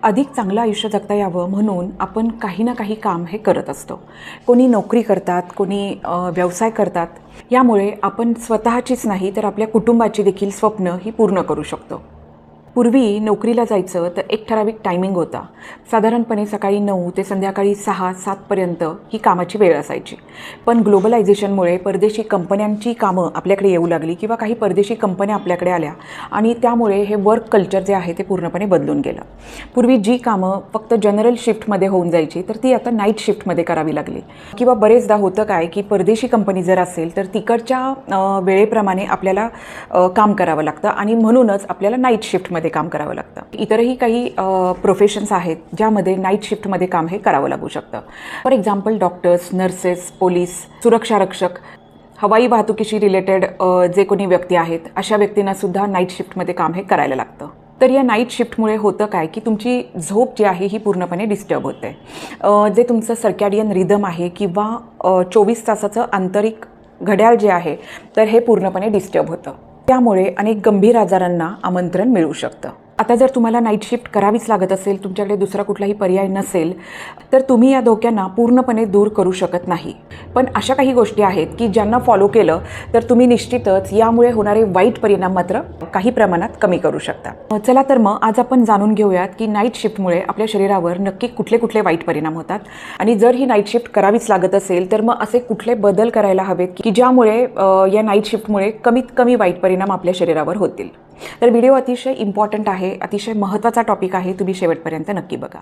अधिक चांगलं आयुष्य जगता यावं म्हणून आपण काही ना काही काम हे करत असतो. कोणी नोकरी करतात, कोणी व्यवसाय करतात. यामुळे आपण स्वतःचीच नाही तर आपल्या कुटुंबाची देखील स्वप्न ही पूर्ण करू शकतो. पूर्वी नोकरीला जायचं तर एक ठराविक टायमिंग होता. साधारणपणे सकाळी 9 ते संध्याकाळी 6-7 पर्यंत ही कामाची वेळ असायची. पण ग्लोबलायझेशनमुळे परदेशी कंपन्यांची कामं आपल्याकडे येऊ लागली किंवा काही परदेशी कंपन्या आपल्याकडे आल्या आणि त्यामुळे हे वर्क कल्चर जे आहे ते पूर्णपणे बदलून गेलं. पूर्वी जी कामं फक्त जनरल शिफ्टमध्ये होऊन जायची तर ती आता नाईट शिफ्टमध्ये करावी लागली. किंवा बरेचदा होतं काय की परदेशी कंपनी जर असेल तर तिकडच्या वेळेप्रमाणे आपल्याला काम करावं लागतं आणि म्हणूनच आपल्याला नाईट शिफ्टमध्ये काम करावं लागतं. इतरही काही प्रोफेशन्स आहेत ज्यामध्ये नाईट शिफ्टमध्ये काम हे करावं लागू शकतं. For example doctors, nurses, police, सुरक्षा रक्षक, हवाई वाहतुकीशी रिलेटेड जे कोणी व्यक्ती आहेत अशा व्यक्तींनासुद्धा नाईट शिफ्टमध्ये काम हे करायला लागतं. तर या नाईट शिफ्टमुळे होतं काय की तुमची झोप जी आहे ही पूर्णपणे डिस्टर्ब होते. जे तुमचं सर्कॅडियन रिदम आहे किंवा 24 तासाचं आंतरिक घड्याळ जे आहे तर हे पूर्णपणे डिस्टर्ब होतं. त्यामुळे अनेक गंभीर आजारांना आमंत्रण मिळू शकतं. आता जर तुम्हाला नाईट शिफ्ट करावीच लागत असेल, तुमच्याकडे दुसरा कुठलाही पर्याय नसेल, तर तुम्ही या धोक्यांना पूर्णपणे दूर करू शकत नाही. पण अशा काही गोष्टी आहेत की ज्यांना फॉलो केलं तर तुम्ही निश्चितच यामुळे होणारे वाईट परिणाम मात्र काही प्रमाणात कमी करू शकता. चला तर मग आज आपण जाणून घेऊयात की नाईट शिफ्टमुळे आपल्या शरीरावर नक्की कुठले कुठले वाईट परिणाम होतात आणि जर ही नाईट शिफ्ट करावीच लागत असेल तर मग असे कुठले बदल करायला हवेत की ज्यामुळे या नाईट शिफ्टमुळे कमीत कमी वाईट परिणाम आपल्या शरीरावर होतील. तर व्हिडिओ अतिशय इम्पॉर्टंट आहे, अतिशय महत्त्वाचा टॉपिक आहे. तुम्ही शेवटपर्यंत नक्की बघा.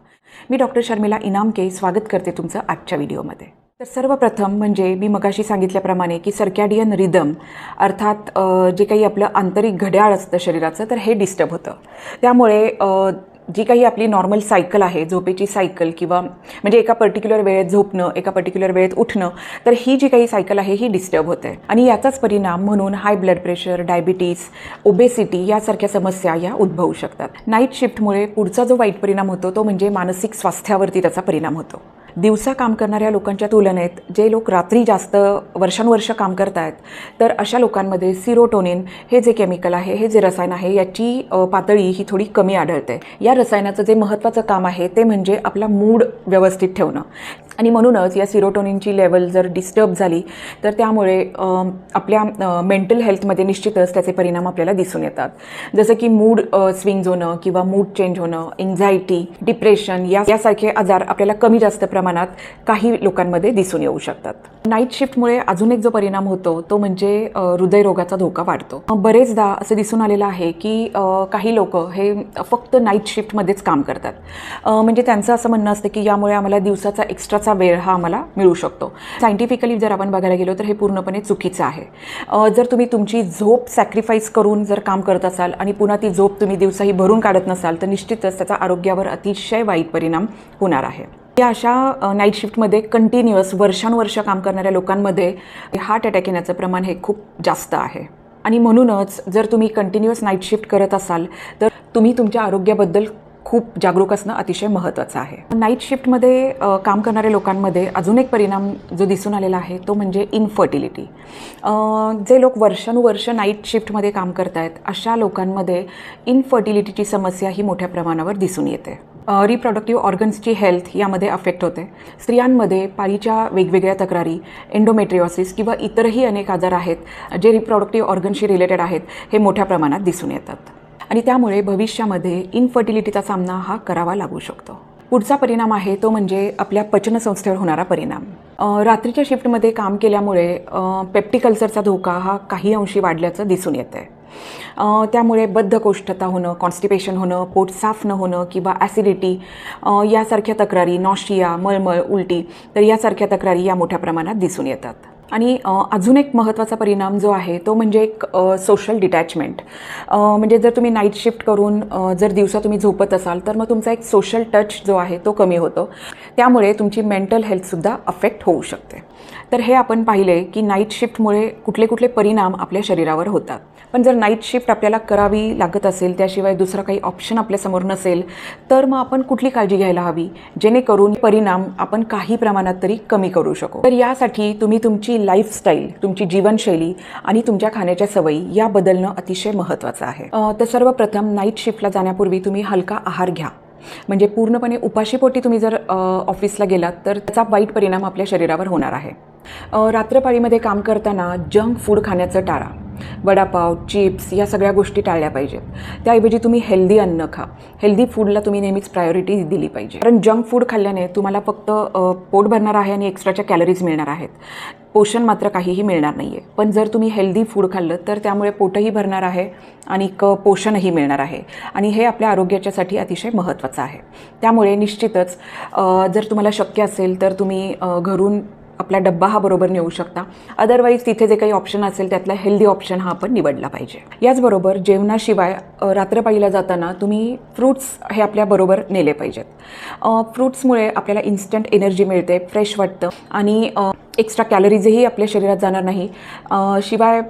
मी डॉक्टर शर्मिला इनामके स्वागत करते तुमचं आजच्या व्हिडिओमध्ये. तर सर्वप्रथम म्हणजे मी मगाशी सांगितल्याप्रमाणे की सर्कॅडियन रिदम अर्थात जे काही आपलं आंतरिक घड्याळ असतं शरीराचं तर हे डिस्टर्ब होतं. त्यामुळे जी काही आपली नॉर्मल सायकल आहे, झोपेची सायकल किंवा म्हणजे एका पर्टिक्युलर वेळेत झोपणं, एका पर्टिक्युलर वेळेत उठणं, तर ही जी काही सायकल आहे ही डिस्टर्ब होते आणि याचाच परिणाम म्हणून high blood pressure, diabetes, obesity यासारख्या समस्या या उद्भवू शकतात. नाईट शिफ्टमुळे पुढचा जो वाईट परिणाम होतो तो म्हणजे मानसिक स्वास्थ्यावरती त्याचा परिणाम होतो. दिवसा काम करणाऱ्या लोकांच्या तुलनेत जे लोक रात्री जास्त वर्षानुवर्ष काम करत आहेत तर अशा लोकांमध्ये सिरोटोनिन हे जे केमिकल आहे, हे जे रसायन आहे याची पातळी ही थोडी कमी आढळते. या रसायनाचं जे महत्त्वाचं काम आहे ते म्हणजे आपला मूड व्यवस्थित ठेवणं आणि म्हणूनच या सिरोटोनिनची लेवल जर डिस्टर्ब झाली तर त्यामुळे आपल्या मेंटल हेल्थमध्ये निश्चितच त्याचे परिणाम आपल्याला दिसून येतात. जसं की मूड स्विंग्ज होणं किंवा मूड चेंज होणं, एन्झायटी, डिप्रेशन यासारखे आजार आपल्याला कमी जास्त प्रमाणात काही लोकांमध्ये दिसून येऊ शकतात. नाईट शिफ्टमुळे अजून एक जो परिणाम होतो तो म्हणजे हृदयरोगाचा धोका वाढतो. बरेचदा असं दिसून आलेलं आहे की काही लोक हे फक्त नाईट शिफ्टमध्येच काम करतात. म्हणजे त्यांचं असं म्हणणं असतं की यामुळे आम्हाला दिवसाचा एक्स्ट्राचा वेळ हा आम्हाला मिळू शकतो. सायंटिफिकली जर आपण बघायला गेलो तर हे पूर्णपणे चुकीचं आहे. जर तुम्ही तुमची झोप सॅक्रिफाईस करून जर काम करत असाल आणि पुन्हा ती झोप तुम्ही दिवसाही भरून काढत नसाल तर निश्चितच त्याचा आरोग्यावर अतिशय वाईट परिणाम होणार आहे. या अशा नाईट शिफ्टमध्ये कंटिन्युअस वर्षानुवर्ष काम करणाऱ्या लोकांमध्ये हार्ट अटॅक येण्याचं प्रमाण हे खूप जास्त आहे आणि म्हणूनच जर तुम्ही कंटिन्युअस नाईट शिफ्ट करत असाल तर तुम्ही तुमच्या आरोग्याबद्दल खूप जागरूक असणं अतिशय महत्त्वाचं आहे. नाईट शिफ्टमध्ये काम करणाऱ्या लोकांमध्ये अजून एक परिणाम जो दिसून आलेला आहे तो म्हणजे इनफर्टिलिटी. जे लोक वर्षानुवर्ष नाईट शिफ्टमध्ये काम करत आहेत अशा लोकांमध्ये इनफर्टिलिटीची समस्या ही मोठ्या प्रमाणावर दिसून येते. रिप्रोडक्टिव्ह ऑर्गन्सची हेल्थ यामध्ये अफेक्ट होते. स्त्रियांमध्ये पाळीच्या वेगवेगळ्या तक्रारी, एंडोमेट्रिओसिस किंवा इतरही अनेक आजार आहेत जे रिप्रोडक्टिव्ह ऑर्गनशी रिलेटेड आहेत हे मोठ्या प्रमाणात दिसून येतात आणि त्यामुळे भविष्यामध्ये इनफर्टिलिटीचा सामना हा करावा लागू शकतो. पुढचा परिणाम आहे तो म्हणजे आपल्या पचनसंस्थेवर होणारा परिणाम. रात्रीच्या शिफ्टमध्ये काम केल्यामुळे पेप्टिक अल्सरचा धोका हा काही अंशी वाढल्याचं दिसून येतं. त्यामुळे बद्धकोष्ठता होणं, कॉन्स्टिपेशन होणं, पोट साफ न होणं किंवा ॲसिडिटी यासारख्या तक्रारी, नॉशिया, मळमळ, उलटी तर यासारख्या तक्रारी या मोठ्या प्रमाणात दिसून येतात. आणि अजून एक महत्त्वाचा परिणाम जो आहे तो म्हणजे एक सोशल डिटॅचमेंट. म्हणजे जर तुम्ही नाईट शिफ्ट करून जर दिवसा तुम्ही झोपत असाल तर मग तुमचा एक सोशल टच जो आहे तो कमी होतो. त्यामुळे तुमची मेंटल हेल्थसुद्धा अफेक्ट होऊ शकते. तर हे आपण पाहिले की नाईट शिफ्टमुळे कुठले कुठले परिणाम आपल्या शरीरावर होतात. पण जर नाईट शिफ्ट आपल्याला करावी लागत असेल त्याशिवाय दुसरा काही ऑप्शन आपल्यासमोर नसेल तर मग आपण कुठली काळजी घ्यायला हवी जेणेकरून परिणाम आपण काही प्रमाणात तरी कमी करू शकू. तर यासाठी तुम्ही तुमची लाईफस्टाईल, तुमची जीवनशैली आणि तुमच्या खाण्याच्या सवयी या बदलणं अतिशय महत्त्वाचं आहे. तर सर्वप्रथम नाईट शिफ्टला जाण्यापूर्वी तुम्ही हलका आहार घ्या. म्हणजे पूर्णपणे उपाशीपोटी तुम्ही जर ऑफिसला गेलात तर त्याचा वाईट परिणाम आपल्या शरीरावर होणार आहे. रात्रपाळीमध्ये काम करताना जंक फूड खाण्याचं टाळा. वडापाव, चिप्स या सगळ्या गोष्टी टाळल्या पाहिजेत. त्याऐवजी तुम्ही हेल्दी अन्न खा. हेल्दी फूडला तुम्ही नेहमीच प्रायोरिटी दिली पाहिजे. कारण जंक फूड खाल्ल्याने तुम्हाला फक्त पोट भरणार आहे आणि एक्स्ट्राच्या कॅलरीज मिळणार आहेत. पोषण मात्र काहीही मिळणार नाही आहे. पण जर तुम्ही हेल्दी फूड खाल्लं तर त्यामुळे पोटही भरणार आहे आणि पोषणही मिळणार आहे आणि हे आपल्या आरोग्याच्यासाठी अतिशय महत्त्वाचं आहे. त्यामुळे निश्चितच जर तुम्हाला शक्य असेल तर तुम्ही घरून आपला डब्बा हा बरोबर नेऊ शकता. अदरवाईज तिथे जे काही ऑप्शन असेल त्यातला हेल्दी ऑप्शन हा आपण निवडला पाहिजे. याचबरोबर जेवणाशिवाय रात्रपाळीला जाताना तुम्ही फ्रूट्स हे आपल्याबरोबर नेले पाहिजेत. फ्रूट्समुळे आपल्याला इन्स्टंट एनर्जी मिळते, फ्रेश वाटतं आणि एक्स्ट्रा कॅलरीजही आपल्या शरीरात जाणार नाही. शिवाय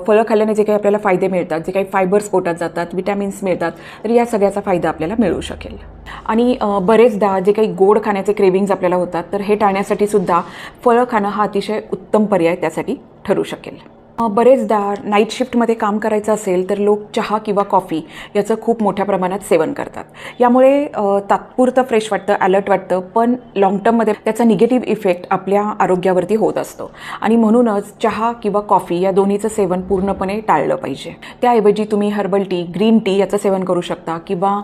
फळं खाल्ल्याने जे काही आपल्याला फायदे मिळतात, जे काही फायबर्स पोटात जातात, विटॅमिन्स मिळतात, तर या सगळ्याचा फायदा आपल्याला मिळू शकेल. आणि बरेचदा जे काही गोड खाण्याचे क्रेविंग्ज आपल्याला होतात तर हे टाळण्यासाठी सुद्धा फळं खाणं हा अतिशय उत्तम पर्याय त्यासाठी ठरू शकेल. बरेचदा नाईट शिफ्टमध्ये काम करायचं असेल तर लोक चहा किंवा कॉफी याचं खूप मोठ्या प्रमाणात सेवन करतात. यामुळे तात्पुरतं फ्रेश वाटतं, अलर्ट वाटतं, पण लाँग टर्ममध्ये त्याचा निगेटिव्ह इफेक्ट आपल्या आरोग्यावरती होत असतो आणि म्हणूनच चहा किंवा कॉफी या दोन्हीचं सेवन पूर्णपणे टाळलं पाहिजे. त्याऐवजी तुम्ही हर्बल टी, ग्रीन टी याचं सेवन करू शकता किंवा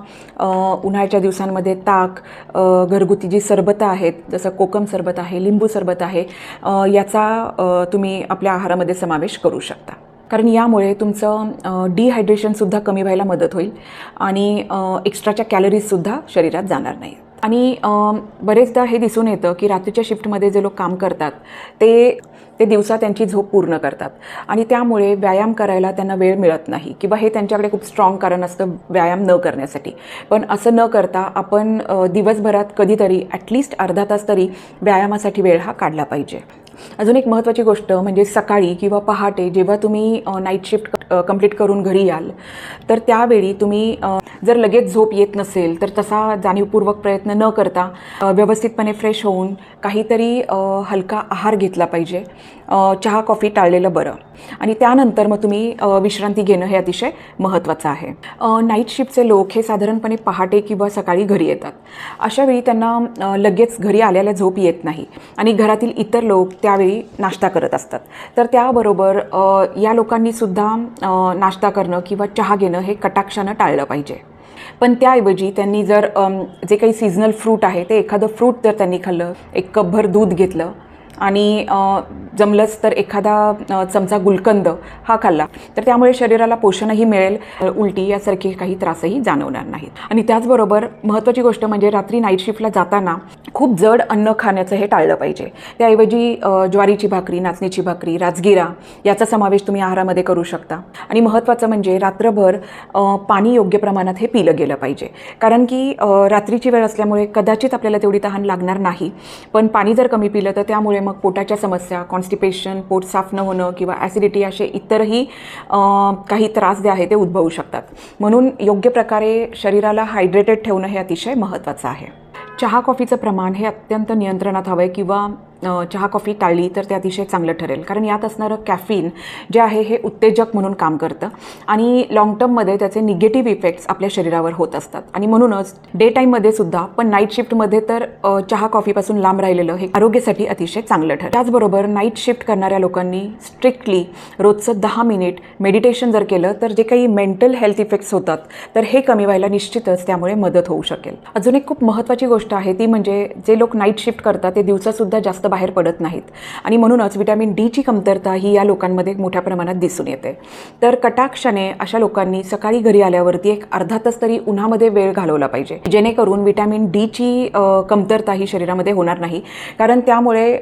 उन्हाळ्याच्या दिवसांमध्ये ताक, घरगुती जी सरबतं आहेत जसं कोकम सरबत आहे, लिंबू सरबत आहे, याचा तुम्ही आपल्या आहारामध्ये समावेश करू शकता. कारण यामुळे तुमचं डिहायड्रेशनसुद्धा कमी व्हायला मदत होईल आणि एक्स्ट्राच्या कॅलरीजसुद्धा शरीरात जाणार नाही. आणि बरेचदा हे दिसून येतं की रात्रीच्या शिफ्टमध्ये जे लोक काम करतात ते दिवसा त्यांची झोप पूर्ण करतात आणि त्यामुळे व्यायाम करायला त्यांना वेळ मिळत नाही किंवा हे त्यांच्याकडे खूप स्ट्रॉंग कारण असतं व्यायाम न करण्यासाठी. पण असं न करता आपण दिवसभरात कधीतरी ॲटलिस्ट अर्धा तास तरी व्यायामासाठी वेळ हा काढला पाहिजे. अजून एक महत्त्वाची गोष्ट म्हणजे सकाळी किंवा पहाटे जेव्हा तुम्ही नाईट शिफ्ट कंप्लीट करून घरी याल तर त्यावेळी तुम्ही जर लगेच झोप येत नसेल तर तसा जाणीवपूर्वक प्रयत्न न करता व्यवस्थितपणे फ्रेश होऊन काहीतरी हलका आहार घेतला पाहिजे. चहा कॉफी टाळलेलं बरं आणि त्यानंतर मग तुम्ही विश्रांती घेणं हे अतिशय महत्त्वाचं आहे. नाईट शिफ्टचे लोक हे साधारणपणे पहाटे किंवा सकाळी घरी येतात. अशावेळी त्यांना लगेच घरी आल्याला झोप येत नाही आणि घरातील इतर लोक त्यावेळी नाश्ता करत असतात. तर त्याबरोबर या लोकांनीसुद्धा नाश्ता करणं किंवा चहा घेणं हे कटाक्षानं टाळलं पाहिजे. पण त्याऐवजी त्यांनी जर जे काही सीझनल फ्रूट आहे ते एखादं फ्रूट जर त्यांनी खाल्लं, एक कपभर दूध घेतलं आणि जमलंच तर एखादा चमचा गुलकंद हा खाल्ला तर त्यामुळे शरीराला पोषणही मिळेल, उलटी यासारखे काही त्रासही जाणवणार नाहीत. आणि त्याचबरोबर महत्त्वाची गोष्ट म्हणजे रात्री नाईट शिफ्टला जाताना खूप जड अन्न खाण्याचं हे टाळलं पाहिजे. त्याऐवजी ज्वारीची भाकरी, नाचणीची भाकरी, राजगिरा याचा समावेश तुम्ही आहारामध्ये करू शकता. आणि महत्त्वाचं म्हणजे रात्रभर पाणी योग्य प्रमाणात हे पिलं गेलं पाहिजे. कारण की रात्रीची वेळ असल्यामुळे कदाचित आपल्याला तेवढी तहान लागणार नाही, पण पाणी जर कमी पिलं तर त्यामुळे मग पोटाच्या समस्या, कॉन्स्टिपेशन, पोट साफ न होणं किंवा ॲसिडिटी असे इतरही काही त्रास जे आहे ते उद्भवू शकतात. म्हणून योग्य प्रकारे शरीराला हायड्रेटेड ठेवणं हे अतिशय महत्त्वाचं आहे. चहा कॉफीचं प्रमाण हे अत्यंत नियंत्रणात हवं आहे किंवा चहा कॉफी टाळली तर ते अतिशय चांगलं ठरेल. कारण यात असणारं कॅफीन जे आहे हे उत्तेजक म्हणून काम करतं आणि लाँग टर्ममध्ये त्याचे निगेटिव्ह इफेक्ट्स आपल्या शरीरावर होत असतात. आणि म्हणूनच डे टाईममध्ये सुद्धा, पण नाईट शिफ्टमध्ये तर चहा कॉफीपासून लांब राहिलेलं हे आरोग्यासाठी अतिशय चांगलं ठरेल. त्याचबरोबर नाईट शिफ्ट करणाऱ्या लोकांनी स्ट्रिक्टली रोजचं 10 मिनिट मेडिटेशन जर केलं तर जे काही मेंटल हेल्थ इफेक्ट्स होतात तर हे कमी व्हायला निश्चितच त्यामुळे मदत होऊ शकेल. अजून एक खूप महत्त्वाची गोष्ट आहे ती म्हणजे जे लोक नाईट शिफ्ट करतात ते दिवसासुद्धा जास्त बाहेर पडत नाहीत आणि म्हणूनच विटॅमिन डीची कमतरता ही या लोकांमध्ये मोठ्या प्रमाणात दिसून येते. तर कटाक्षाने अशा लोकांनी सकाळी घरी आल्यावरती एक अर्धा तास तरी उन्हामध्ये वेळ घालवला पाहिजे, जेणेकरून विटॅमिन डीची कमतरता ही शरीरामध्ये होणार नाही. कारण त्यामुळे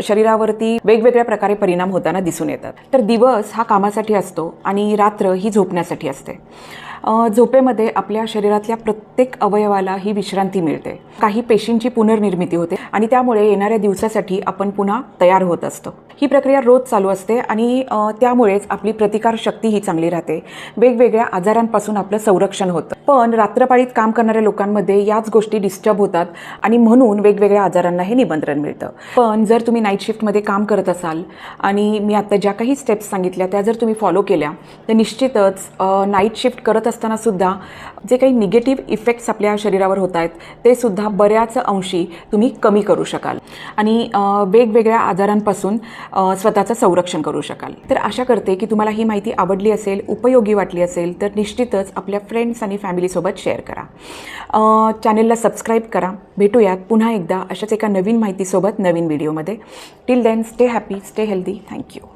शरीरावरती वेगवेगळ्या प्रकारे परिणाम होताना दिसून येतात. तर दिवस हा कामासाठी असतो आणि रात्र ही झोपण्यासाठी असते. झोपेमध्ये आपल्या शरीरातल्या प्रत्येक अवयवाला ही विश्रांती मिळते, काही पेशींची पुनर्निर्मिती होते आणि त्यामुळे येणाऱ्या दिवसासाठी आपण पुन्हा तयार होत असतो. ही प्रक्रिया रोज चालू असते आणि त्यामुळेच आपली प्रतिकारशक्ती ही चांगली राहते. वेगवेगळ्या आजारांपासून आपलं संरक्षण होतं. पण रात्रपाळीत काम करणाऱ्या लोकांमध्ये याच गोष्टी डिस्टर्ब होतात आणि म्हणून वेगवेगळ्या आजारांना हे निमंत्रण मिळतं. पण जर तुम्ही नाईट शिफ्टमध्ये काम करत असाल आणि मी आता ज्या काही स्टेप्स सांगितल्या त्या जर तुम्ही फॉलो केल्या तर निश्चितच नाईट शिफ्ट करत असताना सुद्धा जे काही निगेटिव्ह इफेक्ट्स आपल्या शरीरावर होत आहेत ते सुद्धा बऱ्याच अंशी तुम्ही कमी करू शकाल आणि वेगवेगळ्या आजारांपासून स्वतःचं संरक्षण करू शकाल. तर आशा करते की तुम्हाला ही माहिती आवडली असेल, उपयोगी वाटली असेल तर निश्चितच आपल्या फ्रेंड्स आणि फॅमिलीसोबत शेअर करा. चॅनेलला सबस्क्राईब करा. भेटूयात पुन्हा एकदा अशाच एका नवीन माहितीसोबत नवीन व्हिडिओमध्ये. Till then stay happy, stay healthy. Thank you.